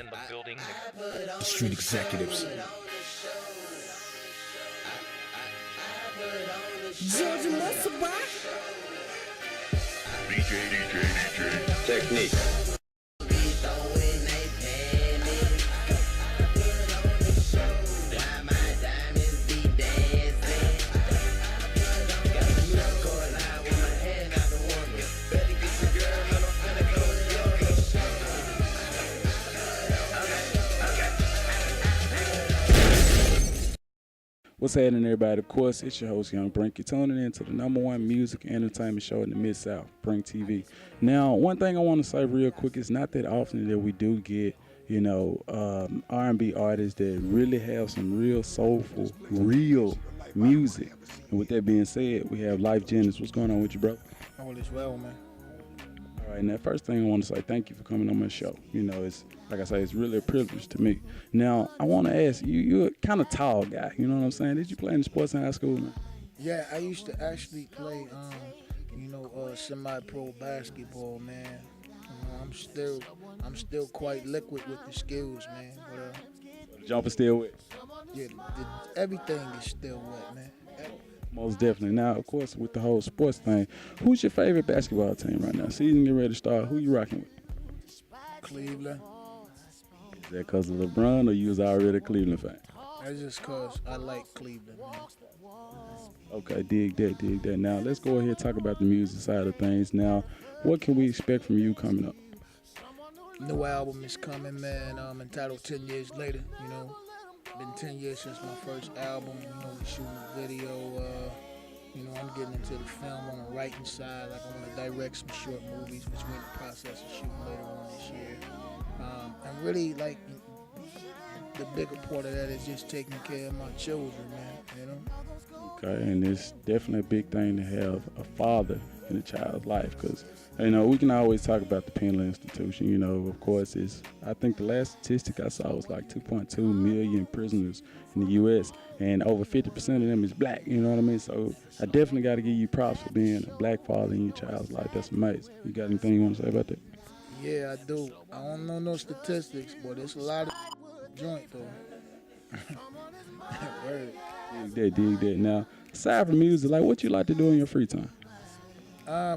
in the building. The street executives. Georgia Muscle Rock. DJ. Technique. What's happening, everybody? Of course, it's your host, Young Brink. You're tuning in to the #1 music and entertainment show in the Mid-South, BrinkTV. Now, one thing I want to say real quick, it's not that often that we do get, R&B artists that really have some real soulful, real music. And with that being said, we have Lyfe Jennings. What's going on with you, bro? All is well, man. All right, now, first thing I want to say, thank you for coming on my show. It's, like I say, it's really a privilege to me. Now, I want to ask you, you're a kind of tall guy, you know what I'm saying? Did you play in sports in high school, man? Yeah, I used to actually play, semi-pro basketball, man. I'm still quite liquid with the skills, man. But The jumper still wet? yeah, everything is still wet, man. Most definitely. Now, of course, with the whole sports thing, who's your favorite basketball team right now? Season get ready to start. Who you rocking with? Cleveland. Is that because of LeBron or you was already a Cleveland fan? That's just cause I like Cleveland, man. Okay, dig that. Now, let's go ahead and talk about the music side of things. Now, what can we expect from you coming up? New album is coming, man. Entitled 10 Years Later, Been 10 years since my first album, we shooting a video, I'm getting into the film on the writing side. Like, I want to direct some short movies, which we're in the process of shooting later on this year. And really, like, the bigger part of that is just taking care of my children, man, Okay, and it's definitely a big thing to have a father in a child's life because, we can always talk about the penal institution. Of course, I think the last statistic I saw was like 2.2 million prisoners in the U.S., and over 50% of them is black, you know what I mean? So I definitely got to give you props for being a black father in your child's life. That's amazing. You got anything you want to say about that? Yeah, I do. I don't know no statistics, but it's a lot of joint, though. Word. Dig that. Now, aside from music, like, what you like to do in your free time?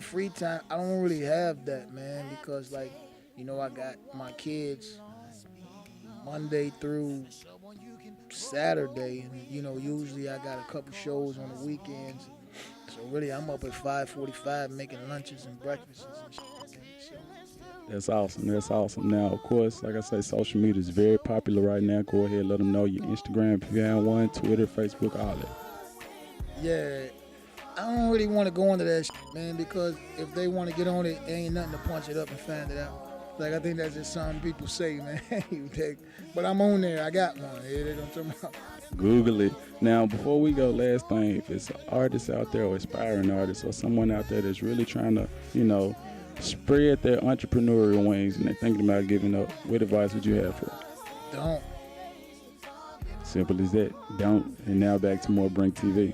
Free time, I don't really have that, man, because, I got my kids Monday through Saturday, and, usually I got a couple shows on the weekends. So, really, I'm up at 5:45 making lunches and breakfasts and shit. That's awesome. Now, of course, like I say, social media is very popular right now. Go ahead, let them know your Instagram if you have one, Twitter, Facebook, all that. Yeah, I don't really want to go into that shit, man, because if they want to get on it, ain't nothing to punch it up and find it out. Like, I think that's just something people say, man. But I'm on there. I got one. Yeah, they don't talk about. Google it. Now, before we go, last thing, if it's an artist out there or aspiring artist or someone out there that's really trying to, spread their entrepreneurial wings and they're thinking about giving up, what advice would you have for them? Don't. Simple as that. Don't. And now back to more Brink TV.